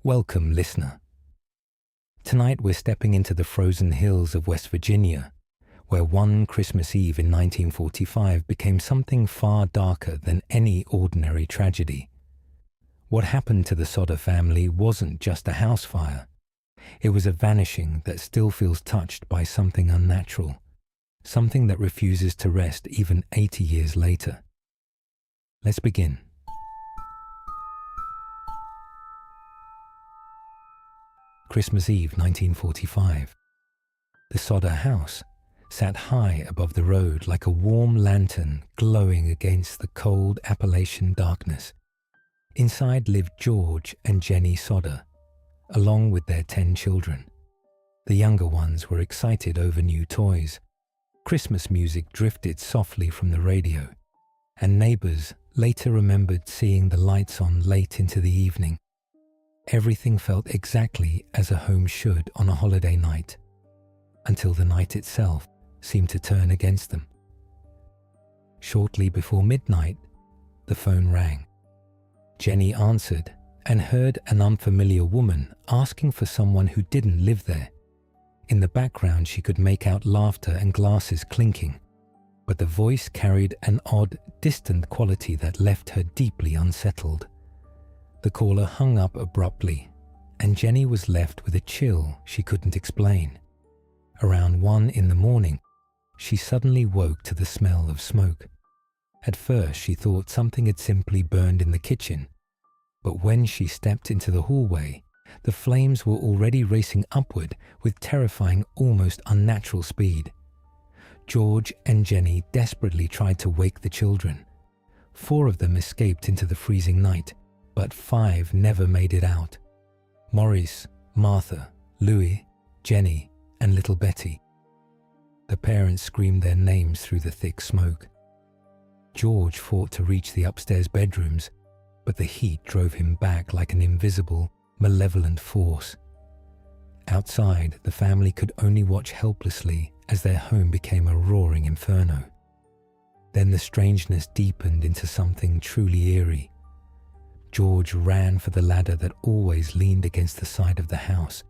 Welcome, listener. Tonight we're stepping into the frozen hills of West Virginia, where one Christmas Eve in 1945 became something far darker than any ordinary tragedy. What happened to the Sodder family wasn't just a house fire. It was a vanishing that still feels touched by something unnatural, something that refuses to rest even 80 years later. Let's begin. Christmas Eve 1945. The Sodder house sat high above the road like a warm lantern glowing against the cold Appalachian darkness. Inside lived George and Jenny Sodder, along with their 10 children. The younger ones were excited over new toys. Christmas music drifted softly from the radio, and neighbors later remembered seeing the lights on late into the evening. Everything felt exactly as a home should on a holiday night, until the night itself seemed to turn against them. Shortly before midnight, the phone rang. Jenny answered and heard an unfamiliar woman asking for someone who didn't live there. In the background, she could make out laughter and glasses clinking, but the voice carried an odd, distant quality that left her deeply unsettled. The caller hung up abruptly, and Jenny was left with a chill she couldn't explain. Around 1 in the morning, she suddenly woke to the smell of smoke. At first, she thought something had simply burned in the kitchen, but when she stepped into the hallway, the flames were already racing upward with terrifying, almost unnatural speed. George and Jenny desperately tried to wake the children. 4 of them escaped into the freezing night, but 5 never made it out. Maurice, Martha, Louis, Jenny, and little Betty. The parents screamed their names through the thick smoke. George fought to reach the upstairs bedrooms, but the heat drove him back like an invisible, malevolent force. Outside, the family could only watch helplessly as their home became a roaring inferno. Then the strangeness deepened into something truly eerie. George ran for the ladder that always leaned against the side of the house,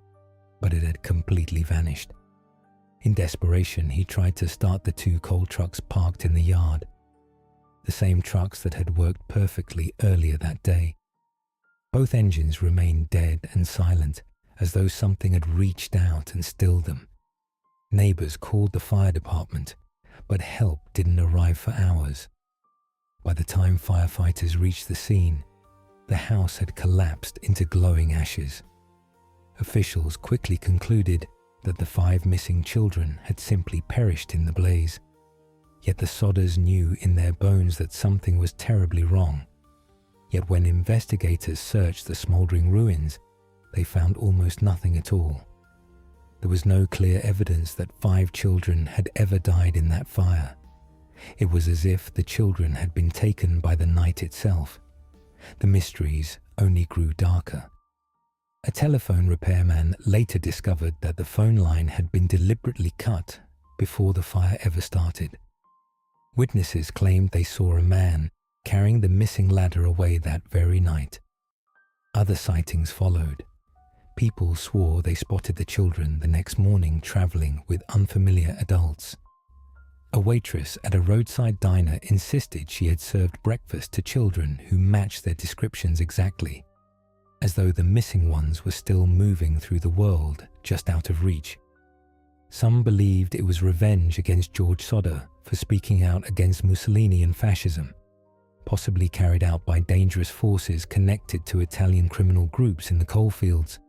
but it had completely vanished. In desperation, he tried to start the 2 coal trucks parked in the yard, the same trucks that had worked perfectly earlier that day. Both engines remained dead and silent, as though something had reached out and stilled them. Neighbors called the fire department, but help didn't arrive for hours. By the time firefighters reached the scene, the house had collapsed into glowing ashes. Officials quickly concluded that the 5 missing children had simply perished in the blaze. Yet the Sodders knew in their bones that something was terribly wrong. Yet when investigators searched the smoldering ruins, they found almost nothing at all. There was no clear evidence that 5 children had ever died in that fire. It was as if the children had been taken by the night itself. The mysteries only grew darker. A telephone repairman later discovered that the phone line had been deliberately cut before the fire ever started. Witnesses claimed they saw a man carrying the missing ladder away that very night. Other sightings followed. People swore they spotted the children the next morning traveling with unfamiliar adults. A waitress at a roadside diner insisted she had served breakfast to children who matched their descriptions exactly, as though the missing ones were still moving through the world just out of reach. Some believed it was revenge against George Sodder for speaking out against Mussolini and fascism, possibly carried out by dangerous forces connected to Italian criminal groups in the coalfields.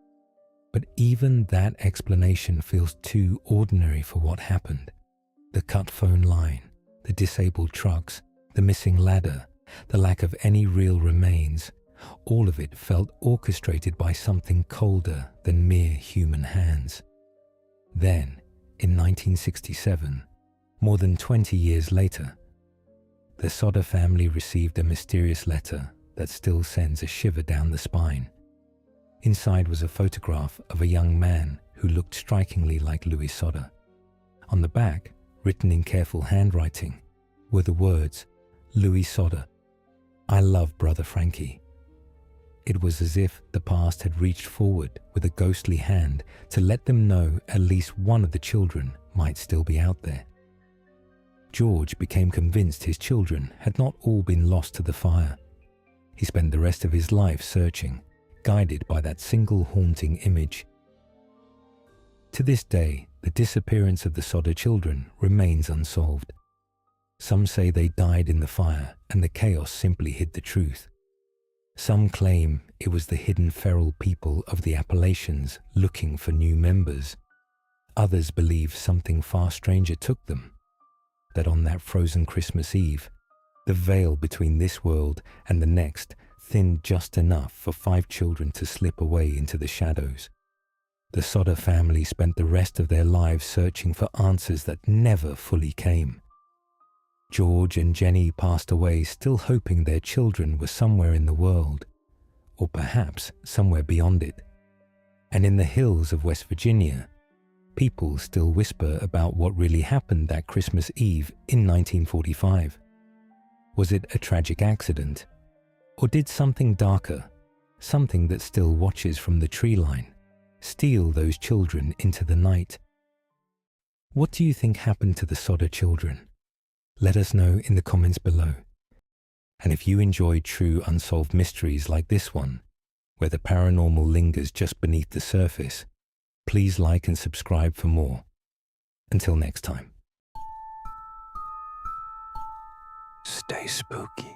But even that explanation feels too ordinary for what happened. The cut phone line, the disabled trucks, the missing ladder, the lack of any real remains, all of it felt orchestrated by something colder than mere human hands. Then, in 1967, more than 20 years later, the Sodder family received a mysterious letter that still sends a shiver down the spine. Inside was a photograph of a young man who looked strikingly like Louis Sodder. On the back, written in careful handwriting, were the words, "Louis Sodder, I love brother Frankie." It was as if the past had reached forward with a ghostly hand to let them know at least one of the children might still be out there. George became convinced his children had not all been lost to the fire. He spent the rest of his life searching, guided by that single haunting image. To this day, the disappearance of the Sodder children remains unsolved. Some say they died in the fire and the chaos simply hid the truth. Some claim it was the hidden feral people of the Appalachians looking for new members. Others believe something far stranger took them, that on that frozen Christmas Eve, the veil between this world and the next thinned just enough for 5 children to slip away into the shadows. The Sodder family spent the rest of their lives searching for answers that never fully came. George and Jenny passed away still hoping their children were somewhere in the world, or perhaps somewhere beyond it. And in the hills of West Virginia, people still whisper about what really happened that Christmas Eve in 1945. Was it a tragic accident? Or did something darker, something that still watches from the tree line, steal those children into the night? What do you think happened to the Sodder children? Let us know in the comments below. And if you enjoy true unsolved mysteries like this one, where the paranormal lingers just beneath the surface, please like and subscribe for more. Until next time. Stay spooky.